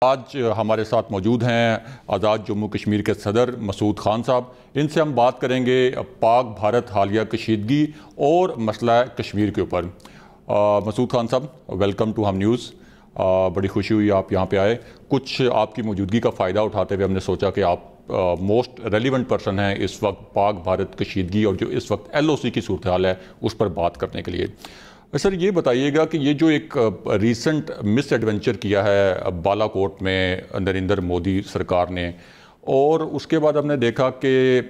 آج ہمارے ساتھ موجود ہیں آزاد جموں کشمیر کے صدر مسعود خان صاحب. ان سے ہم بات کریں گے پاک بھارت حالیہ کشیدگی اور مسئلہ کشمیر کے اوپر. مسعود خان صاحب, ویلکم ٹو ہم نیوز. بڑی خوشی ہوئی آپ یہاں پہ آئے. کچھ آپ کی موجودگی کا فائدہ اٹھاتے ہوئے ہم نے سوچا کہ آپ موسٹ ریلیونٹ پرسن ہیں اس وقت پاک بھارت کشیدگی اور جو اس وقت LOC کی صورتحال ہے اس پر بات کرنے کے لیے. سر, یہ بتائیے گا کہ یہ جو ایک ریسنٹ مس ایڈونچر کیا ہے بالا کوٹ میں نریندر مودی سرکار نے, اور اس کے بعد ہم نے دیکھا کہ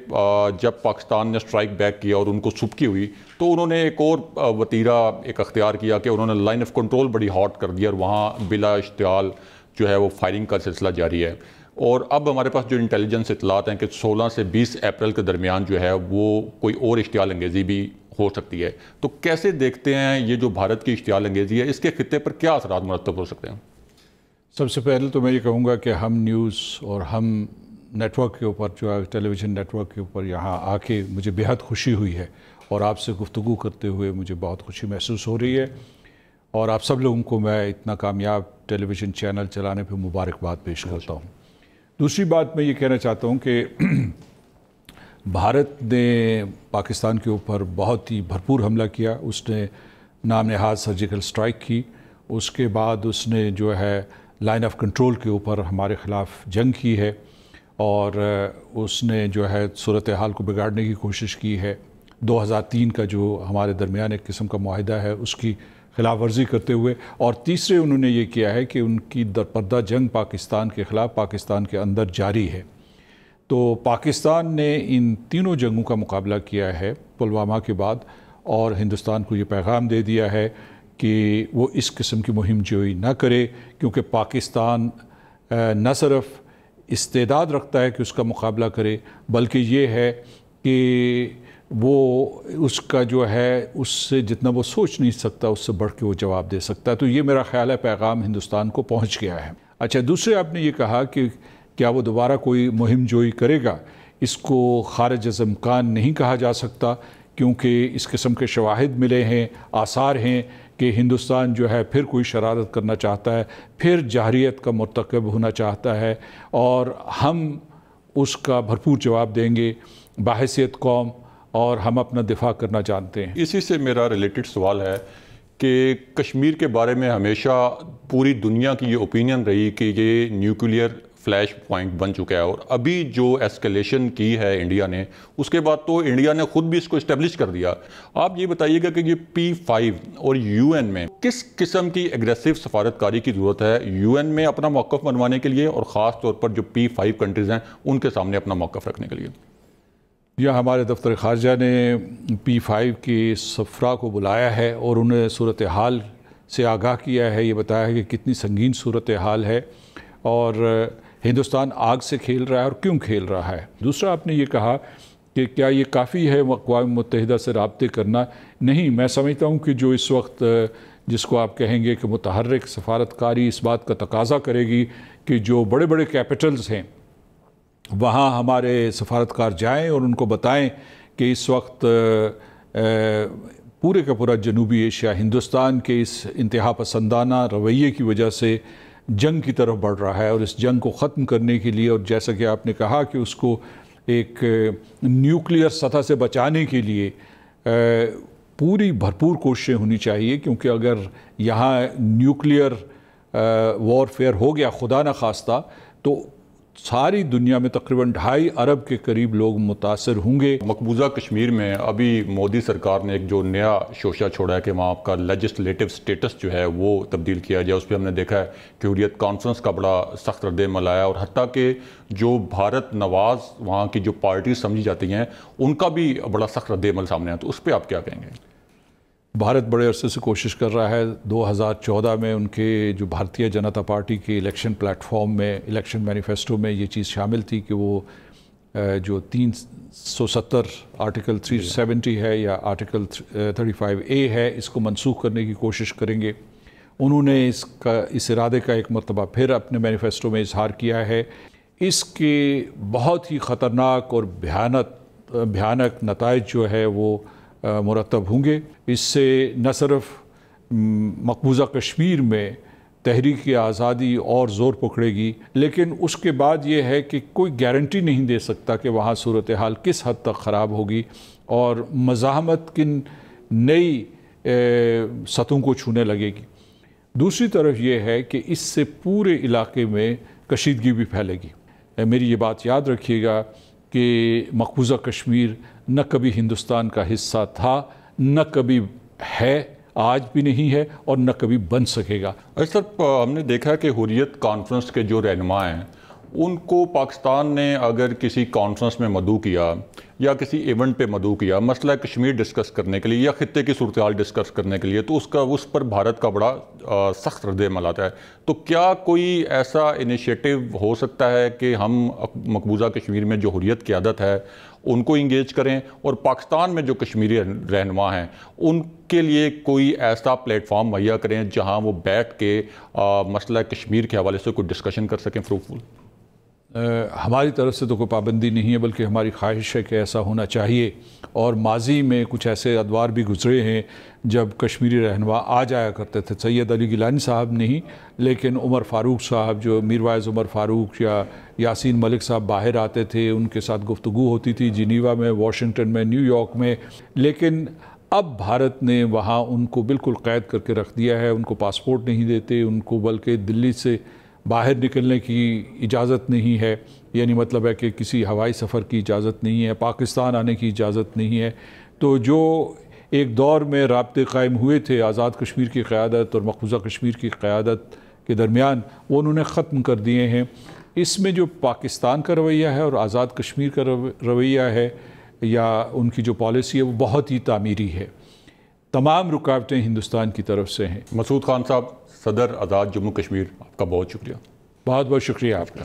جب پاکستان نے اسٹرائک بیک کیا اور ان کو سبکی ہوئی تو انہوں نے ایک اور وتیرہ ایک اختیار کیا کہ انہوں نے لائن آف کنٹرول بڑی ہاٹ کر دیا اور وہاں بلا اشتعال جو ہے وہ فائرنگ کا سلسلہ جاری ہے. اور اب ہمارے پاس جو انٹیلیجنس اطلاعات ہیں کہ 16 سے 20 اپریل کے درمیان جو ہے وہ کوئی اور اشتعال انگیزی بھی ہو سکتی ہے. تو کیسے دیکھتے ہیں یہ جو بھارت کی اشتعال انگیزی ہے, اس کے خطے پر کیا اثرات مرتب ہو سکتے ہیں؟ سب سے پہلے تو میں یہ کہوں گا کہ ہم نیوز اور ہم نیٹ ورک کے اوپر جو ہے ٹیلی ویژن نیٹ ورک کے اوپر یہاں آ کے مجھے بہت خوشی ہوئی ہے اور آپ سے گفتگو کرتے ہوئے مجھے بہت خوشی محسوس ہو رہی ہے. اور آپ سب لوگوں کو میں اتنا کامیاب ٹیلی ویژن چینل چلانے پہ مبارکباد پیش کرتا ہوں. دوسری بات میں یہ کہنا چاہتا ہوں کہ بھارت نے پاکستان کے اوپر بہت ہی بھرپور حملہ کیا. اس نے نام نہاد سرجیکل اسٹرائک کی. اس کے بعد اس نے جو ہے لائن آف کنٹرول کے اوپر ہمارے خلاف جنگ کی ہے اور اس نے جو ہے صورتحال کو بگاڑنے کی کوشش کی ہے. 2003 کا جو ہمارے درمیان ایک قسم کا معاہدہ ہے اس کی خلاف ورزی کرتے ہوئے, اور تیسرے انہوں نے یہ کیا ہے کہ ان کی درپردہ جنگ پاکستان کے خلاف پاکستان کے اندر جاری ہے. تو پاکستان نے ان تینوں جنگوں کا مقابلہ کیا ہے پلوامہ کے بعد, اور ہندوستان کو یہ پیغام دے دیا ہے کہ وہ اس قسم کی مہم جوئی نہ کرے, کیونکہ پاکستان نہ صرف استعداد رکھتا ہے کہ اس کا مقابلہ کرے, بلکہ یہ ہے کہ وہ اس کا جو ہے اس سے جتنا وہ سوچ نہیں سکتا اس سے بڑھ کے وہ جواب دے سکتا ہے. تو یہ میرا خیال ہے پیغام ہندوستان کو پہنچ گیا ہے. اچھا, دوسرے آپ نے یہ کہا کہ کیا وہ دوبارہ کوئی مہم جوئی کرے گا. اس کو خارج از امکان نہیں کہا جا سکتا, کیونکہ اس قسم کے شواہد ملے ہیں, آثار ہیں کہ ہندوستان جو ہے پھر کوئی شرارت کرنا چاہتا ہے, پھر جارحیت کا مرتکب ہونا چاہتا ہے, اور ہم اس کا بھرپور جواب دیں گے بحیثیت قوم, اور ہم اپنا دفاع کرنا جانتے ہیں. اسی سے میرا ریلیٹڈ سوال ہے کہ کشمیر کے بارے میں ہمیشہ پوری دنیا کی یہ اوپینین رہی کہ یہ نیوکلیئر فلیش پوائنٹ بن چکا ہے, اور ابھی جو ایسکیلیشن کی ہے انڈیا نے, اس کے بعد تو انڈیا نے خود بھی اس کو اسٹیبلش کر دیا. آپ یہ بتائیے گا کہ یہ P5 اور UN میں کس قسم کی ایگریسو سفارتکاری کی ضرورت ہے UN میں اپنا موقف منوانے کے لیے, اور خاص طور پر جو P5 کنٹریز ہیں ان کے سامنے اپنا موقف رکھنے کے لیے؟ یا ہمارے دفتر خارجہ نے P5 کے سفراء کو بلایا ہے اور انہیں صورتحال سے آگاہ کیا ہے, یہ بتایا ہے کہ کتنی سنگین صورتحال ہے اور ہندوستان آگ سے کھیل رہا ہے اور کیوں کھیل رہا ہے. دوسرا آپ نے یہ کہا کہ کیا یہ کافی ہے اقوام متحدہ سے رابطے کرنا. نہیں, میں سمجھتا ہوں کہ جو اس وقت جس کو آپ کہیں گے کہ متحرک سفارتکاری اس بات کا تقاضا کرے گی کہ جو بڑے بڑے کیپٹلز ہیں وہاں ہمارے سفارتکار جائیں اور ان کو بتائیں کہ اس وقت پورے کا پورا جنوبی ایشیا ہندوستان کے اس انتہا پسندانہ رویے کی وجہ سے جنگ کی طرف بڑھ رہا ہے, اور اس جنگ کو ختم کرنے کے لیے, اور جیسا کہ آپ نے کہا کہ اس کو ایک نیوکلیئر سطح سے بچانے کے لیے پوری بھرپور کوششیں ہونی چاہیے, کیونکہ اگر یہاں نیوکلیئر وارفیئر ہو گیا خدا نہ خواستہ تو ساری دنیا میں تقریباً 2.5 ارب کے قریب لوگ متاثر ہوں گے. مقبوضہ کشمیر میں ابھی مودی سرکار نے ایک جو نیا شوشہ چھوڑا ہے کہ وہاں آپ کا لیجسلیٹو سٹیٹس جو ہے وہ تبدیل کیا جائے. اس پہ ہم نے دیکھا ہے کہ حریت کانفرنس کا بڑا سخت رد عمل آیا, اور حتیٰ کہ جو بھارت نواز وہاں کی جو پارٹیز سمجھی جاتی ہیں ان کا بھی بڑا سخت رد عمل سامنے آیا. تو اس پہ آپ کیا کہیں گے؟ بھارت بڑے عرصے سے کوشش کر رہا ہے. 2014 میں ان کے جو بھارتیہ جنتا پارٹی کے الیکشن پلیٹ فارم میں, الیکشن مینیفیسٹو میں یہ چیز شامل تھی کہ وہ جو 370 آرٹیکل 370 ہے یا آرٹیکل 35A ہے اس کو منسوخ کرنے کی کوشش کریں گے. انہوں نے اس ارادے کا ایک مرتبہ پھر اپنے مینیفیسٹو میں اظہار کیا ہے. اس کے بہت ہی خطرناک اور بھیانک نتائج جو ہے وہ مرتب ہوں گے. اس سے نہ صرف مقبوضہ کشمیر میں تحریک آزادی اور زور پکڑے گی، لیکن اس کے بعد یہ ہے کہ کوئی گارنٹی نہیں دے سکتا کہ وہاں صورتحال کس حد تک خراب ہوگی اور مزاحمت کن نئی سطحوں کو چھونے لگے گی۔ دوسری طرف یہ ہے کہ اس سے پورے علاقے میں کشیدگی بھی پھیلے گی۔ میری یہ بات یاد رکھیے گا کہ مقبوضہ کشمیر نہ کبھی ہندوستان کا حصہ تھا، نہ کبھی ہے، آج بھی نہیں ہے اور نہ کبھی بن سکے گا۔ سر، ہم نے دیکھا ہے کہ حریت کانفرنس کے جو رہنما ہیں ان کو پاکستان نے اگر کسی کانفرنس میں مدعو کیا یا کسی ایونٹ پہ مدعو کیا مسئلہ کشمیر ڈسکس کرنے کے لیے یا خطے کی صورتحال ڈسکس کرنے کے لیے، تو اس پر بھارت کا بڑا سخت رد عمل آتا ہے۔ تو کیا کوئی ایسا انیشیٹو ہو سکتا ہے کہ ہم مقبوضہ کشمیر میں جو حریت قیادت ہے ان کو انگیج کریں اور پاکستان میں جو کشمیری رہنما ہیں ان کے لیے کوئی ایسا پلیٹ فارم مہیا کریں جہاں وہ بیٹھ کے مسئلہ کشمیر کے حوالے سے کوئی ڈسکشن کر سکیں فروٹفل؟ ہماری طرف سے تو کوئی پابندی نہیں ہے، بلکہ ہماری خواہش ہے کہ ایسا ہونا چاہیے، اور ماضی میں کچھ ایسے ادوار بھی گزرے ہیں جب کشمیری رہنما آ جایا کرتے تھے۔ سید علی گیلانی صاحب نہیں، لیکن عمر فاروق صاحب، جو میر وائز عمر فاروق یا یاسین ملک صاحب باہر آتے تھے، ان کے ساتھ گفتگو ہوتی تھی جنیوا میں، واشنگٹن میں، نیو یارک میں، لیکن اب بھارت نے وہاں ان کو بالکل قید کر کے رکھ دیا ہے۔ ان کو پاسپورٹ نہیں دیتے، ان کو بلکہ دلی سے باہر نکلنے کی اجازت نہیں ہے، یعنی مطلب ہے کہ کسی ہوائی سفر کی اجازت نہیں ہے، پاکستان آنے کی اجازت نہیں ہے۔ تو جو ایک دور میں رابطے قائم ہوئے تھے آزاد کشمیر کی قیادت اور مقبوضہ کشمیر کی قیادت کے درمیان، وہ انہوں نے ختم کر دیے ہیں۔ اس میں جو پاکستان کا رویہ ہے اور آزاد کشمیر کا رویہ ہے یا ان کی جو پالیسی ہے وہ بہت ہی تعمیری ہے۔ تمام رکاوٹیں ہندوستان کی طرف سے ہیں۔ مسعود خان صاحب، صدر آزاد جموں کشمیر، آپ کا بہت شکریہ۔ بہت بہت شکریہ آپ کا۔